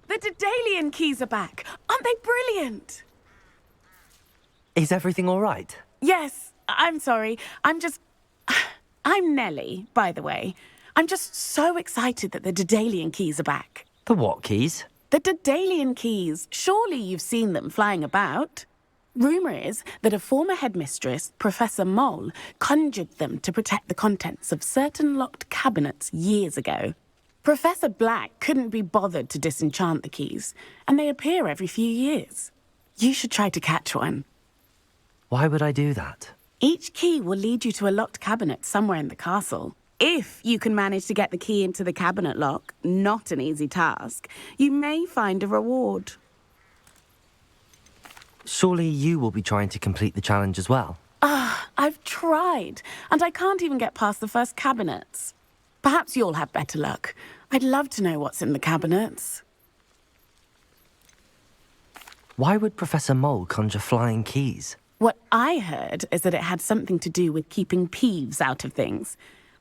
The Daedalian keys are back. Aren't they brilliant? Is everything all right? Yes, I'm sorry. I'm Nellie, by the way. I'm just so excited that the Daedalian keys are back. The what keys? The Daedalian keys. Surely you've seen them flying about. Rumour is that a former headmistress, Professor Mole, conjured them to protect the contents of certain locked cabinets years ago. Professor Black couldn't be bothered to disenchant the keys, and they appear every few years. You should try to catch one. Why would I do that? Each key will lead you to a locked cabinet somewhere in the castle. If you can manage to get the key into the cabinet lock, not an easy task, you may find a reward. Surely you will be trying to complete the challenge as well. I've tried, and I can't even get past the first cabinets. Perhaps you'll have better luck. I'd love to know what's in the cabinets. Why would Professor Mole conjure flying keys? What I heard is that it had something to do with keeping Peeves out of things.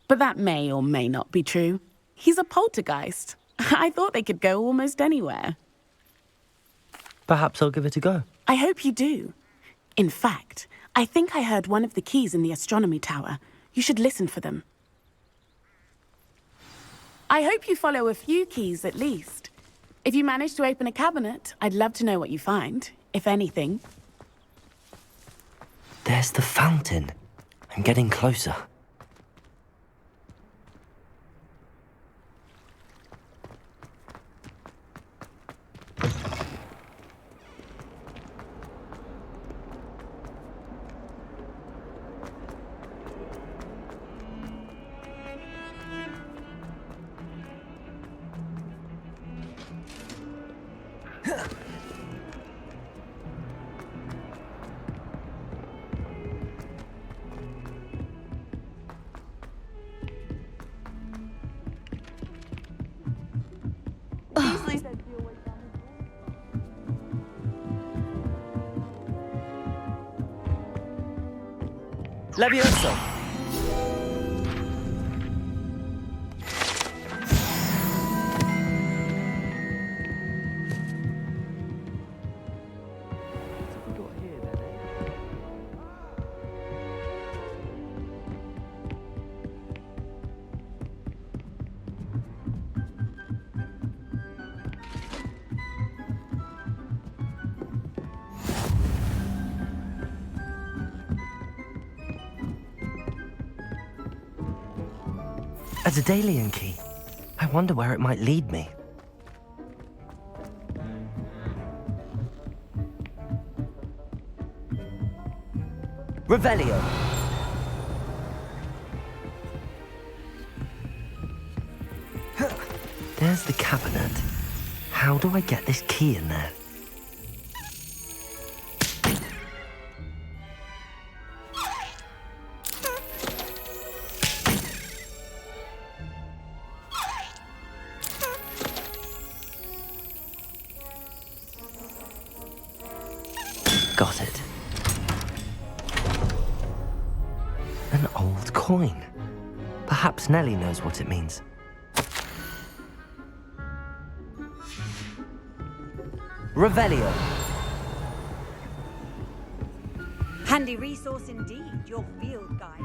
But that may or may not be true. He's a poltergeist. I thought they could go almost anywhere. Perhaps I'll give it a go. I hope you do. In fact, I think I heard one of the keys in the astronomy tower. You should listen for them. I hope you follow a few keys at least. If you manage to open a cabinet, I'd love to know what you find, if anything. There's the fountain. I'm getting closer. Levioso! A Daedalian key. I wonder where it might lead me. Revelio. There's the cabinet. How do I get this key in there? Got it. An old coin. Perhaps Nellie knows what it means. Revelio. Handy resource indeed, your field guide.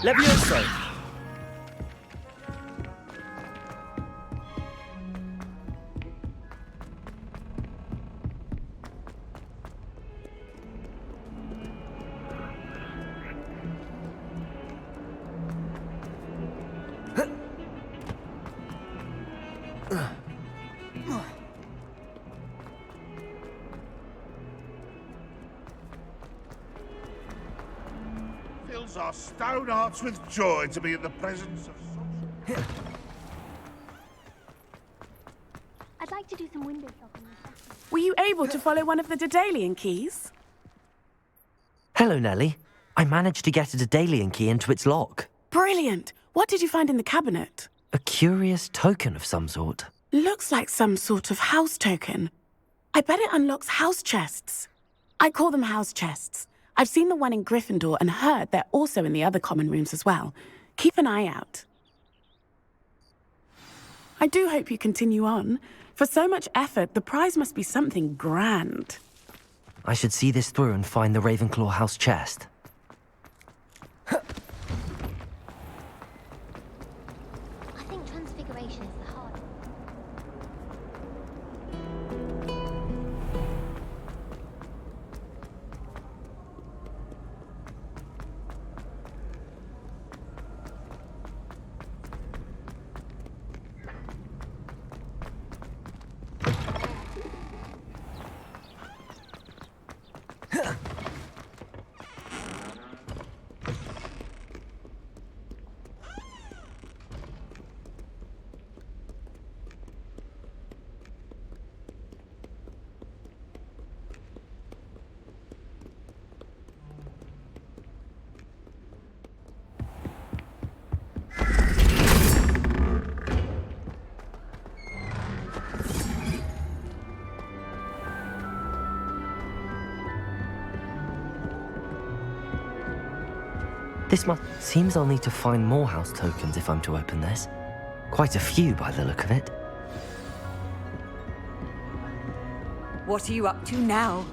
Levioso! Fills our stone hearts with joy to be in the presence of such... I'd like like to do some window shopping this afternoon. Were you able to follow one of the Daedalian keys? Hello, Nellie. I managed to get a Daedalian key into its lock. Brilliant! What did you find in the cabinet? A curious token of some sort. Looks like some sort of house token. I bet it unlocks house chests. I call them house chests. I've seen the one in Gryffindor and heard they're also in the other common rooms as well. Keep an eye out. I do hope you continue on. For so much effort, the prize must be something grand. I should see this through and find the Ravenclaw house chest. I think transfiguration is the hard. Seems I'll need to find more house tokens if I'm to open this. Quite a few by the look of it. What are you up to now?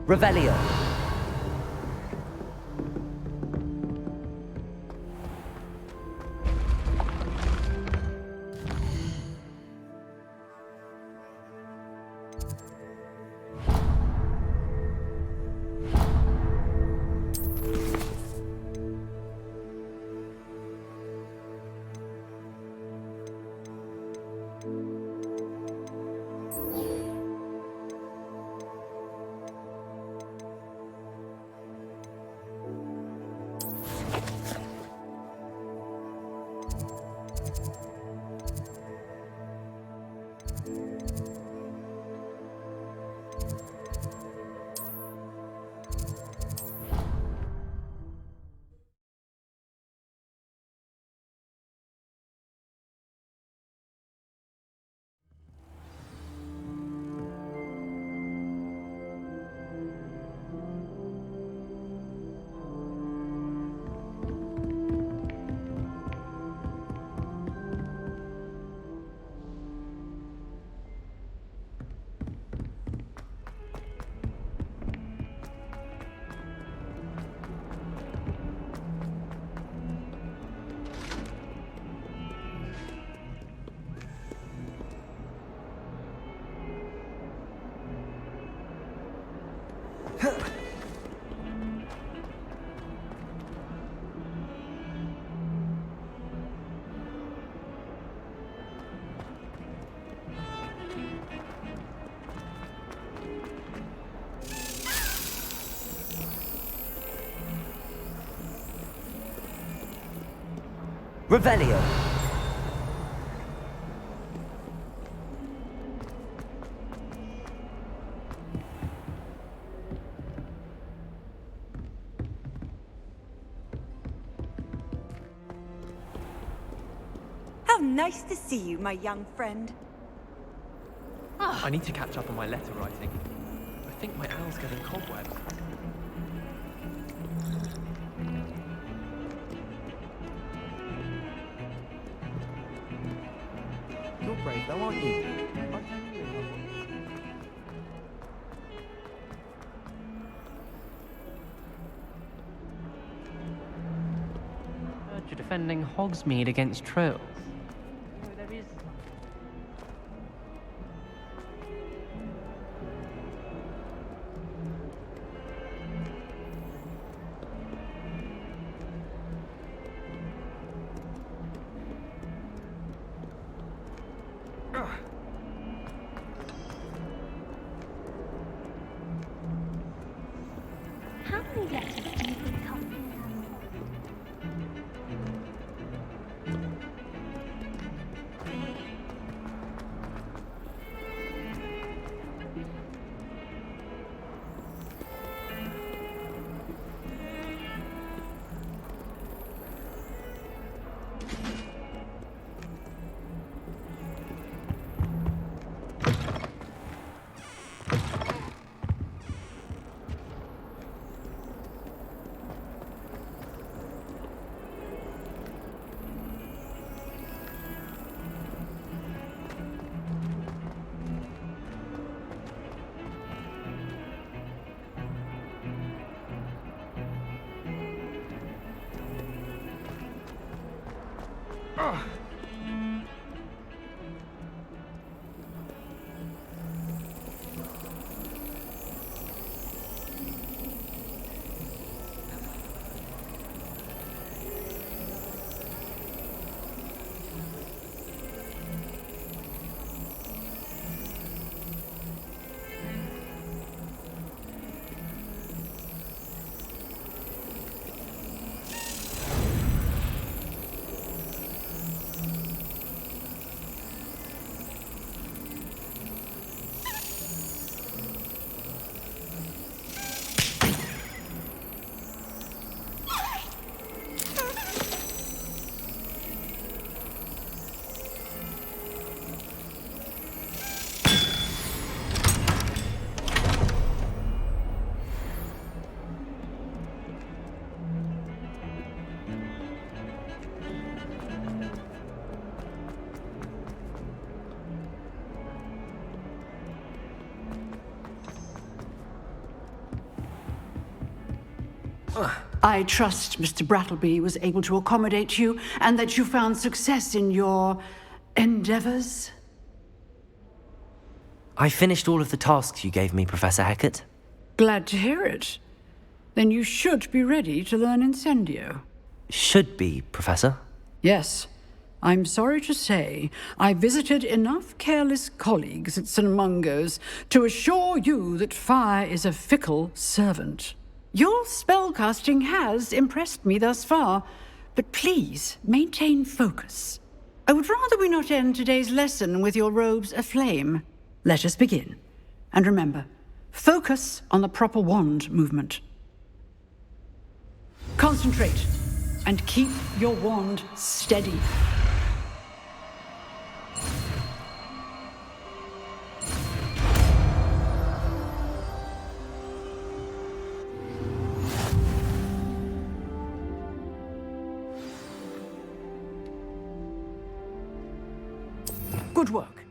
Revelio. Revelio. How nice to see you, my young friend. I need to catch up on my letter writing. I think my owl's getting cobwebs. You're brave though, aren't you? You're defending Hogsmeade against trolls. There is I trust Mr. Brattleby was able to accommodate you and that you found success in your endeavors. I finished all of the tasks you gave me, Professor Hecat. Glad to hear it. Then you should be ready to learn Incendio. Should be, Professor. Yes. I'm sorry to say, I visited enough careless colleagues at St. Mungo's to assure you that fire is a fickle servant. Your spellcasting has impressed me thus far, but please maintain focus. I would rather we not end today's lesson with your robes aflame. Let us begin. And remember, focus on the proper wand movement. Concentrate, and keep your wand steady. Good work.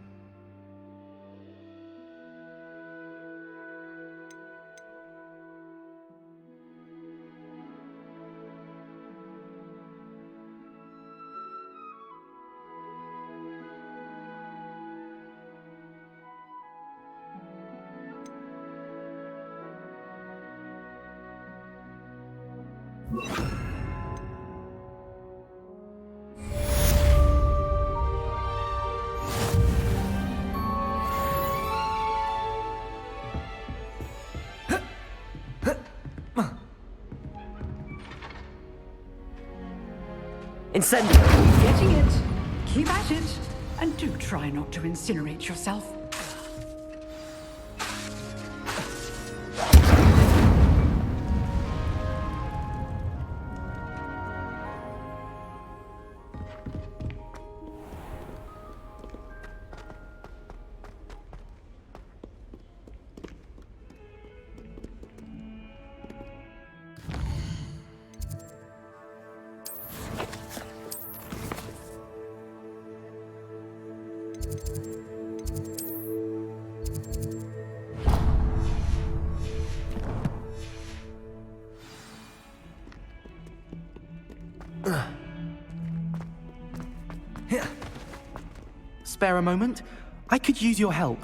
Incendio! Getting it. Keep at it. And do try not to incinerate yourself. Spare a moment? I could use your help.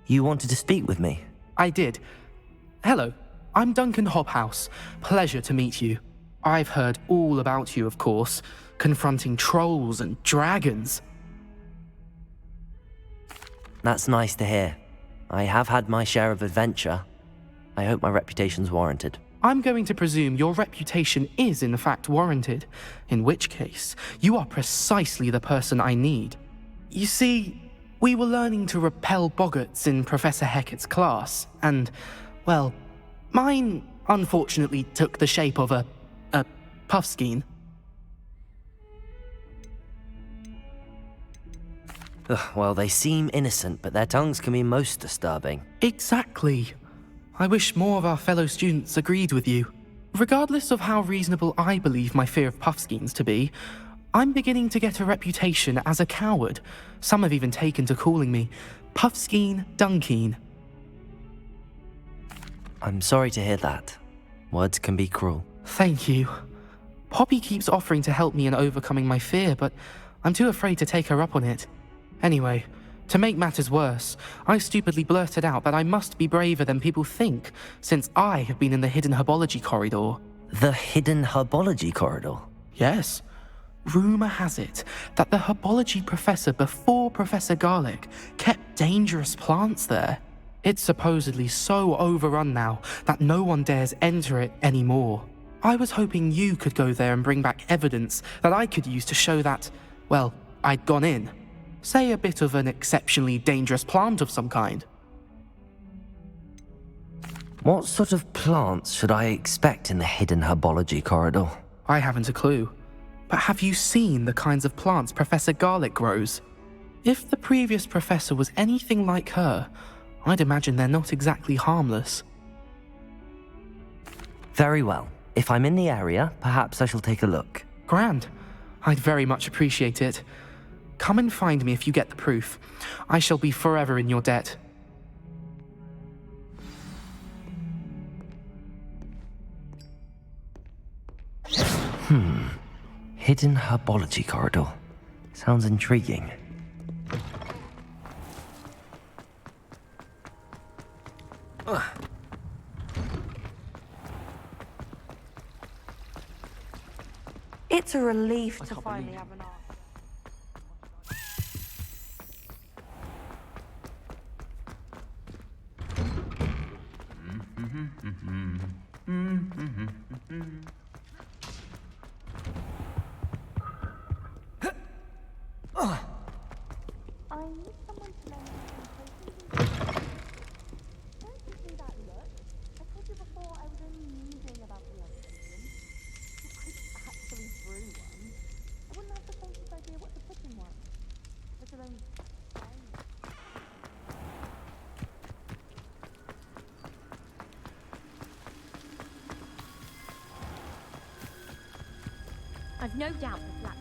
You wanted to speak with me? I did. Hello, I'm Duncan Hobhouse. Pleasure to meet you. I've heard all about you, of course, confronting trolls and dragons. That's nice to hear. I have had my share of adventure. I hope my reputation's warranted. I'm going to presume your reputation is in fact warranted, in which case, you are precisely the person I need. You see, we were learning to repel boggarts in Professor Hecat's class, and, well, mine unfortunately took the shape of a puffskein. Well, they seem innocent, but their tongues can be most disturbing. Exactly. I wish more of our fellow students agreed with you. Regardless of how reasonable I believe my fear of puffskeins to be, I'm beginning to get a reputation as a coward. Some have even taken to calling me Puffskeen Dunkeen. I'm sorry to hear that. Words can be cruel. Thank you. Poppy keeps offering to help me in overcoming my fear, but I'm too afraid to take her up on it. Anyway, to make matters worse, I stupidly blurted out that I must be braver than people think, since I have been in the hidden herbology corridor. The hidden herbology corridor? Yes. Rumour has it that the herbology professor before Professor Garlic kept dangerous plants there. It's supposedly so overrun now that no one dares enter it anymore. I was hoping you could go there and bring back evidence that I could use to show that, well, I'd gone in. Say a bit of an exceptionally dangerous plant of some kind. What sort of plants should I expect in the hidden herbology corridor? I haven't a clue. But have you seen the kinds of plants Professor Garlic grows? If the previous professor was anything like her, I'd imagine they're not exactly harmless. Very well. If I'm in the area, perhaps I shall take a look. Grand. I'd very much appreciate it. Come and find me if you get the proof. I shall be forever in your debt. Hidden herbology corridor. Sounds intriguing. It's a relief to finally have an art. I need someone to lend me some patience. Don't give me that look. I told you before I was only musing about the electrocution. If I actually brew one, I wouldn't have the faintest idea what to put in one. Let alone find it. I've no doubt the flat.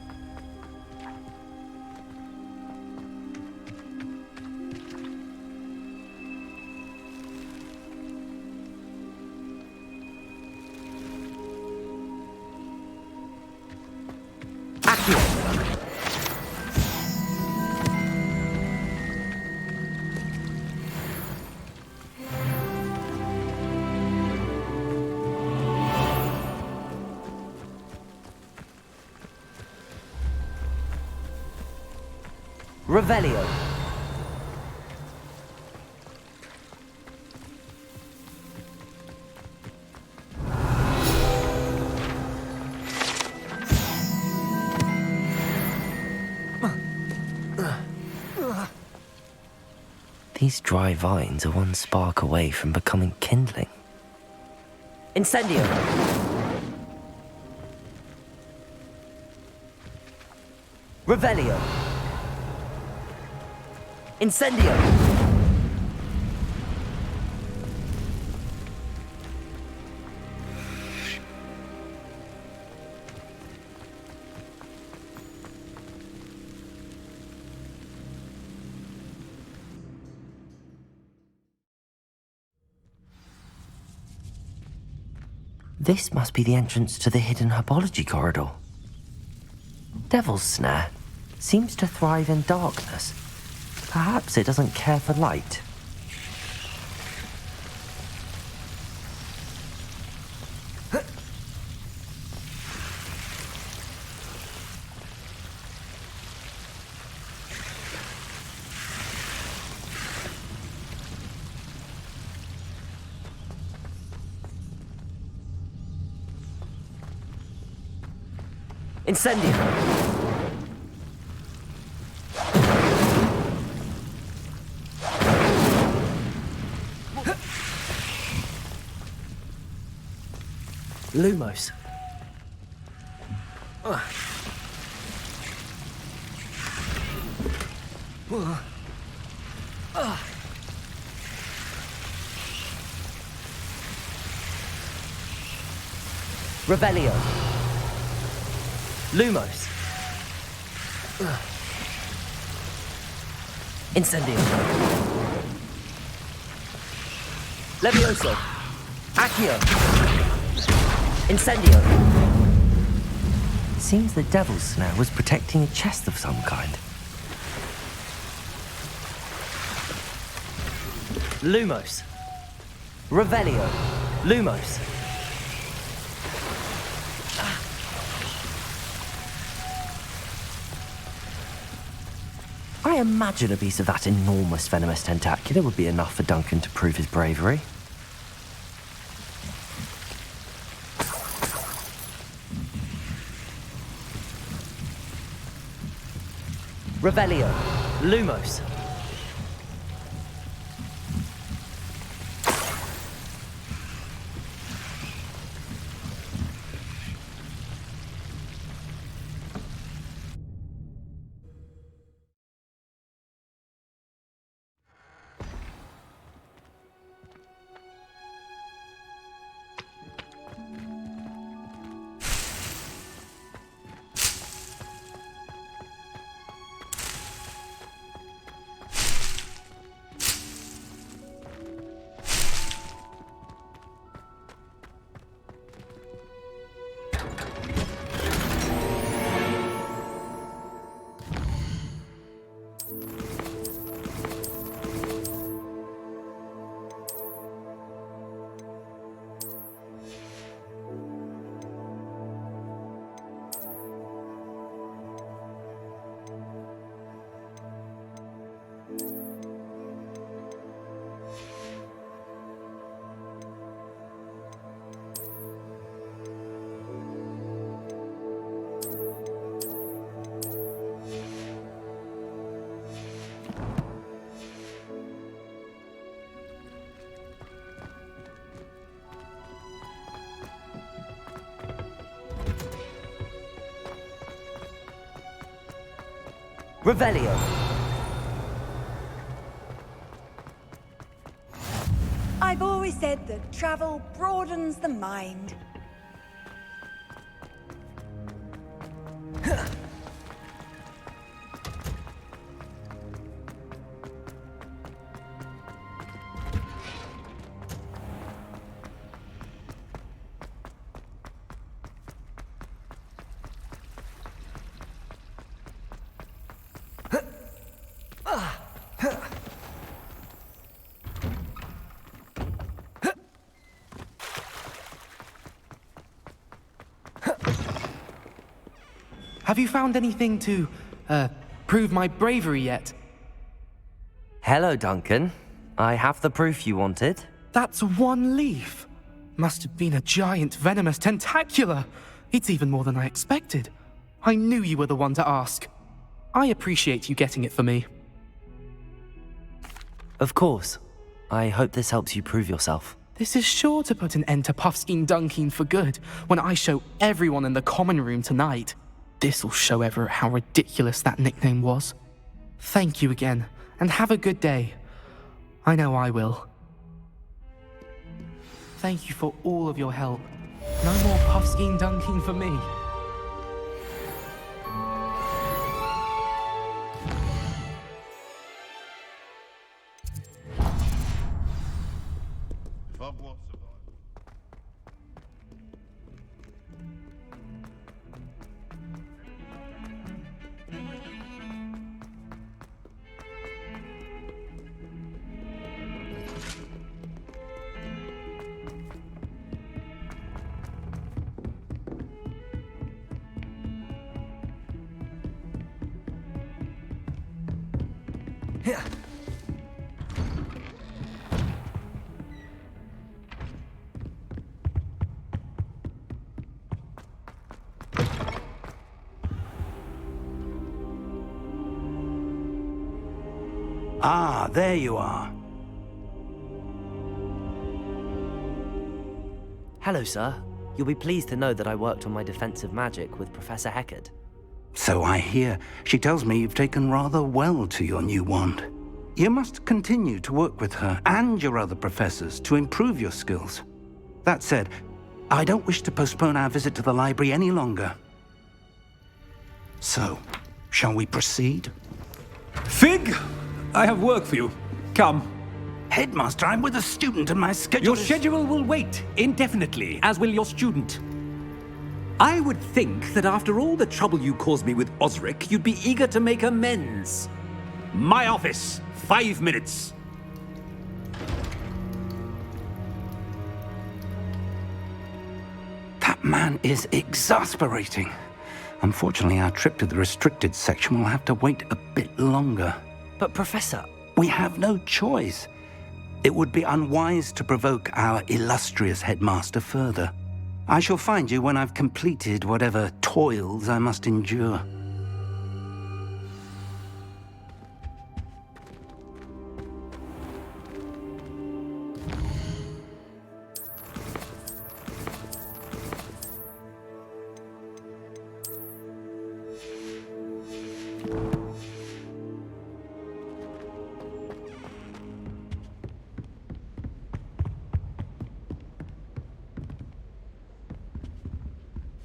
Revelio. These dry vines are one spark away from becoming kindling. Incendio! Revelio! Incendio! This must be the entrance to the hidden herbology corridor. Devil's Snare seems to thrive in darkness. Perhaps it doesn't care for light. Incendio! Lumos. Revelio. Lumos. Incendio. Levioso. Accio. Incendio. seems the Devil's Snare was protecting a chest of some kind. Lumos. Revelio. Lumos. I imagine a piece of that enormous venomous tentacular would be enough for Duncan to prove his bravery. Revelio. Lumos. Revelio. I've always said that travel broadens the mind. Have you found anything to, prove my bravery yet? Hello, Duncan. I have the proof you wanted. That's one leaf. Must have been a giant venomous tentacula. It's even more than I expected. I knew you were the one to ask. I appreciate you getting it for me. Of course. I hope this helps you prove yourself. This is sure to put an end to Puffskein Dunkeen for good when I show everyone in the common room tonight. This'll show Everett how ridiculous that nickname was. Thank you again, and have a good day. I know I will. Thank you for all of your help. No more Puffskein Dunkeen for me. If Hogwarts survives. Ah, there you are. Hello, sir. You'll be pleased to know that I worked on my defensive magic with Professor Heckard. So I hear. She tells me you've taken rather well to your new wand. You must continue to work with her and your other professors to improve your skills. That said, I don't wish to postpone our visit to the library any longer. So, shall we proceed? Fig, I have work for you. Come. Headmaster, I'm with a student and my schedule Your is... schedule will wait indefinitely, as will your student. I would think that after all the trouble you caused me with Osric, you'd be eager to make amends. My office, 5 minutes. That man is exasperating. Unfortunately, our trip to the restricted section will have to wait a bit longer. But Professor... We have no choice. It would be unwise to provoke our illustrious headmaster further. I shall find you when I've completed whatever toils I must endure.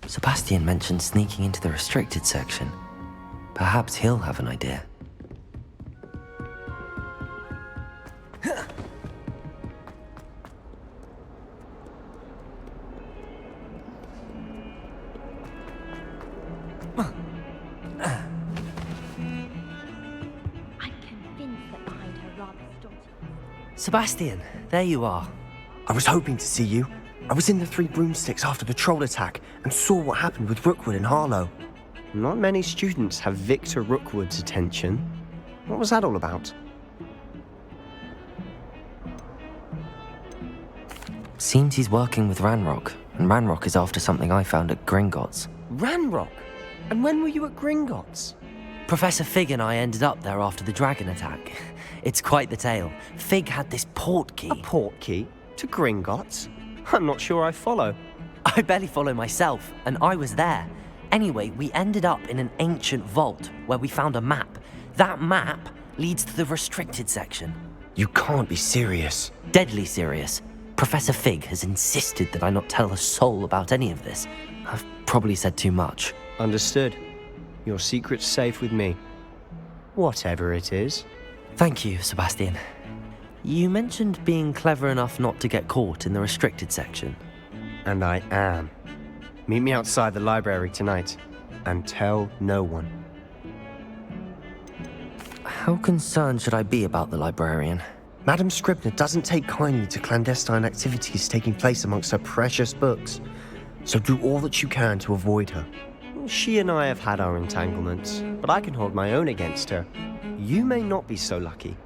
Sebastian mentioned sneaking into the restricted section. Perhaps he'll have an idea. I'm convinced that behind her rather stodgy. Sebastian, there you are. I was hoping to see you. I was in the Three Broomsticks after the troll attack and saw what happened with Rookwood and Harlow. Not many students have Victor Rookwood's attention. What was that all about? Seems he's working with Ranrock, and Ranrock is after something I found at Gringotts. Ranrock? And when were you at Gringotts? Professor Fig and I ended up there after the dragon attack. It's quite the tale. Fig had this port key. A port key? To Gringotts? I'm not sure I follow. I barely follow myself, and I was there. Anyway, we ended up in an ancient vault where we found a map. That map leads to the restricted section. You can't be serious. Deadly serious. Professor Fig has insisted that I not tell a soul about any of this. I've probably said too much. Understood. Your secret's safe with me. Whatever it is. Thank you, Sebastian. You mentioned being clever enough not to get caught in the restricted section. And I am. Meet me outside the library tonight, and tell no one. How concerned should I be about the librarian? Madam Scribner doesn't take kindly to clandestine activities taking place amongst her precious books, so do all that you can to avoid her. She and I have had our entanglements, but I can hold my own against her. You may not be so lucky.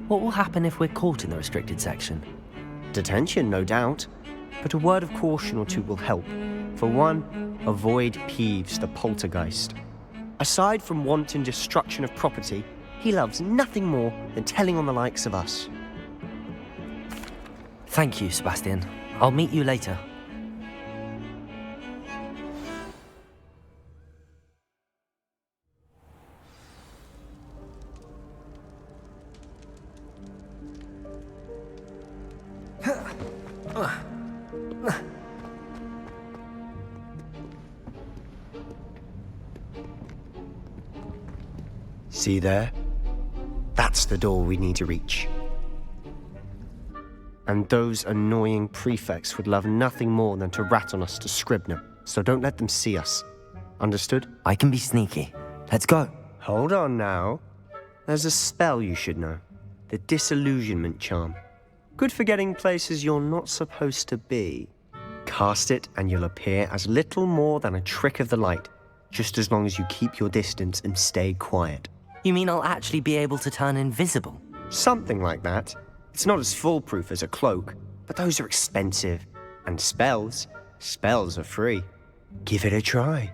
What will happen if we're caught in the restricted section? Detention, no doubt, but a word of caution or two will help. For one, avoid Peeves, the poltergeist. Aside from wanton destruction of property, he loves nothing more than telling on the likes of us. Thank you, Sebastian. I'll meet you later. See there? That's the door we need to reach. And those annoying prefects would love nothing more than to rat on us to Scribner, so don't let them see us. Understood? I can be sneaky. Let's go. Hold on now. There's a spell you should know. The Disillusionment Charm. Good for getting places you're not supposed to be. Cast it and you'll appear as little more than a trick of the light, just as long as you keep your distance and stay quiet. You mean I'll actually be able to turn invisible? Something like that. It's not as foolproof as a cloak, but those are expensive. And spells are free. Give it a try.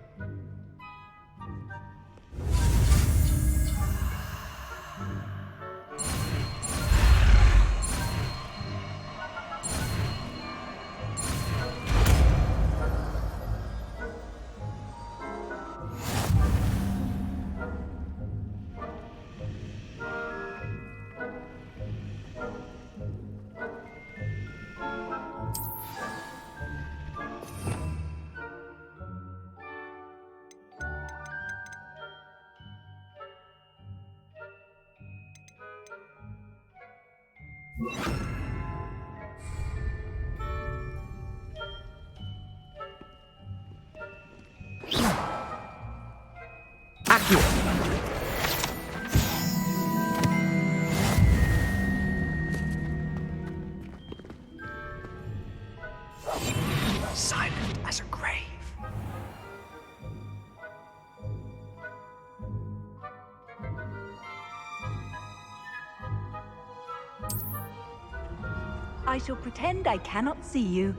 Accio! Silent as a grave. I shall pretend I cannot see you.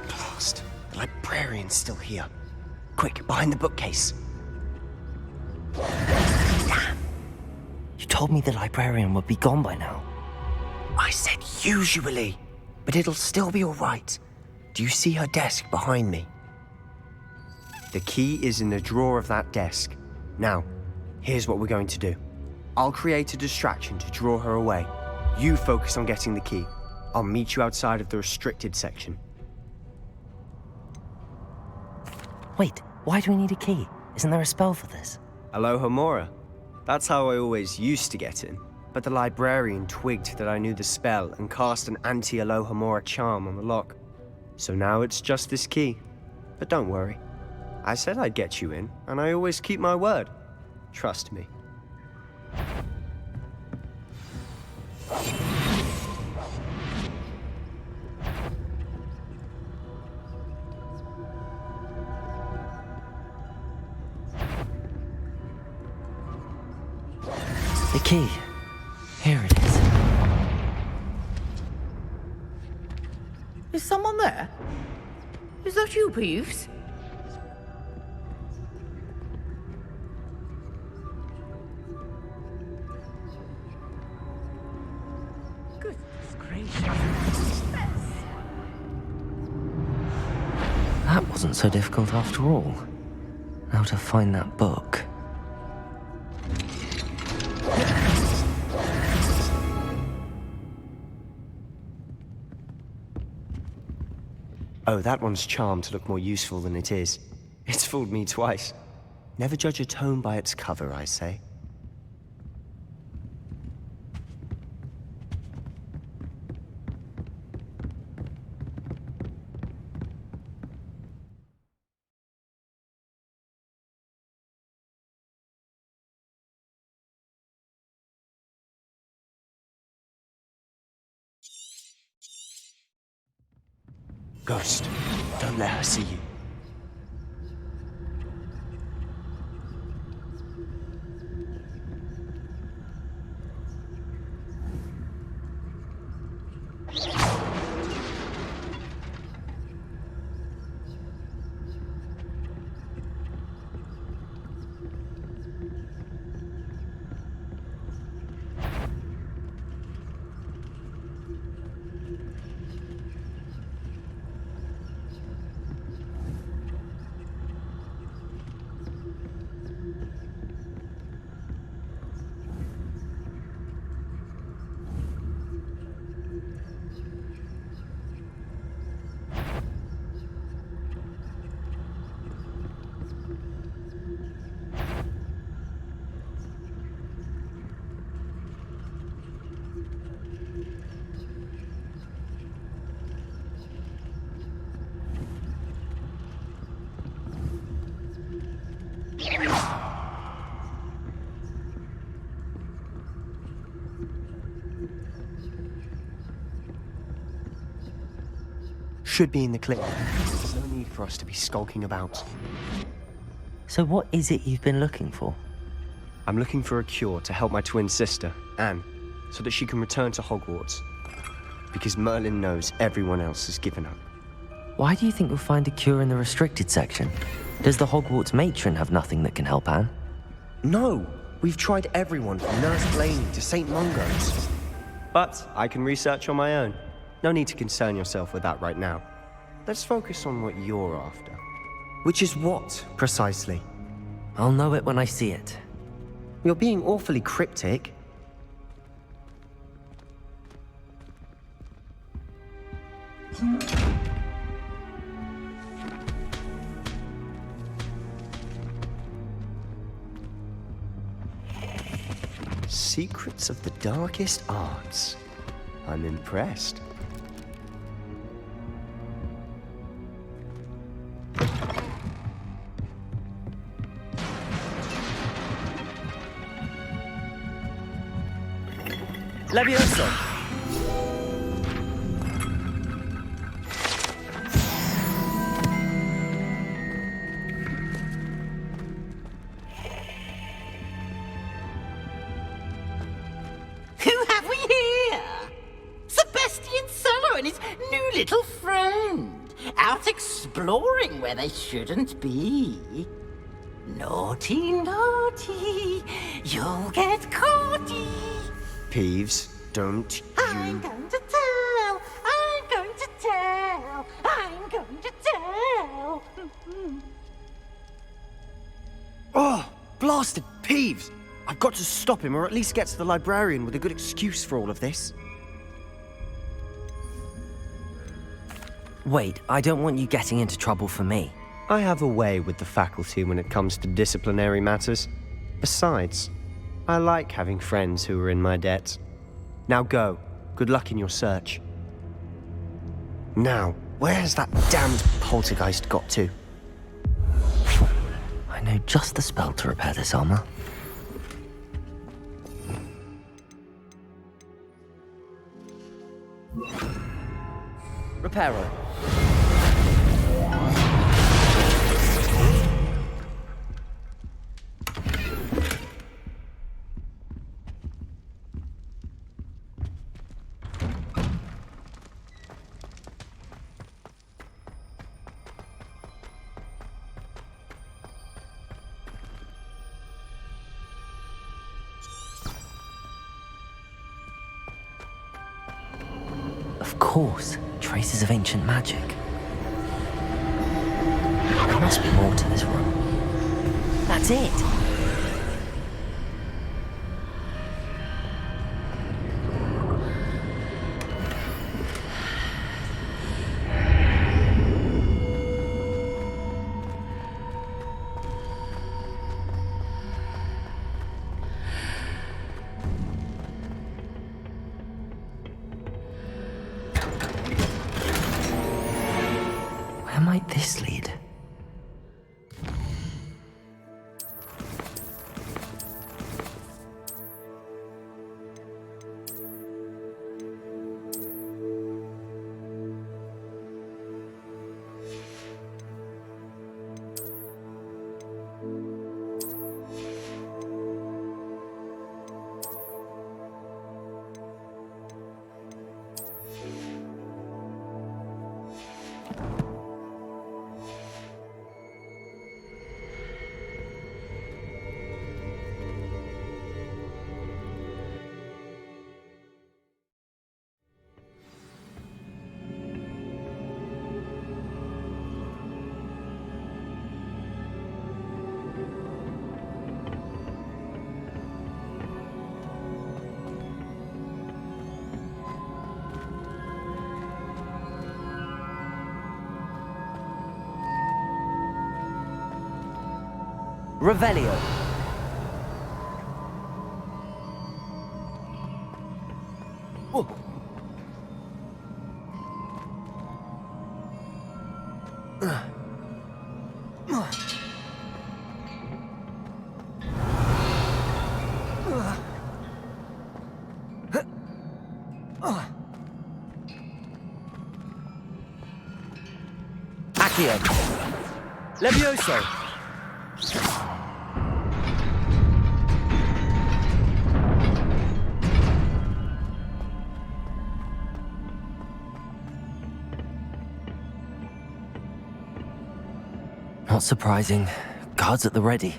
Blast. The librarian's still here. Quick, behind the bookcase. You told me the librarian would be gone by now. I said usually, but it'll still be all right. Do you see her desk behind me? The key is in the drawer of that desk. Now, here's what we're going to do. I'll create a distraction to draw her away. You focus on getting the key. I'll meet you outside of the restricted section. Wait, why do we need a key? Isn't there a spell for this? Aloha Mora. That's how I always used to get in. But the librarian twigged that I knew the spell and cast an anti-Aloha Mora charm on the lock. So now it's just this key. But don't worry. I said I'd get you in, and I always keep my word. Trust me. The key. Here it is. Is someone there? Is that you, Peeves? Goodness gracious. That wasn't so difficult after all. Now to find that book. Oh, that one's charmed to look more useful than it is. It's fooled me twice. Never judge a tome by its cover, I say. Ghost, don't let her see you. Should be in the clear. There's no need for us to be skulking about. So what is it you've been looking for? I'm looking for a cure to help my twin sister, Anne, so that she can return to Hogwarts. Because Merlin knows everyone else has given up. Why do you think you'll find a cure in the restricted section? Does the Hogwarts matron have nothing that can help Anne? No! We've tried everyone from Nurse Blaney to St. Mungo's. But I can research on my own. No need to concern yourself with that right now. Let's focus on what you're after. Which is what, precisely? I'll know it when I see it. You're being awfully cryptic. secrets of the darkest arts. I'm impressed. Levioso! Who have we here? Sebastian Solo and his new little friend. Out exploring where they shouldn't be. Naughty, naughty. You'll get caughty. Peeves, don't I'm going to tell. I'm going to tell. I'm going to tell. Oh, blasted Peeves! I've got to stop him, or at least get to the librarian with a good excuse for all of this. Wait, I don't want you getting into trouble for me. I have a way with the faculty when it comes to disciplinary matters. Besides, I like having friends who are in my debt. Now go. Good luck in your search. Now, where has that damned poltergeist got to? I know just the spell to repair this armor. Reparo. Of course, traces of ancient magic. There must be more to this room. That's it! Where might this lead? Revelio. Whoa. Accio. Levioso. Not surprising. Guards at the ready.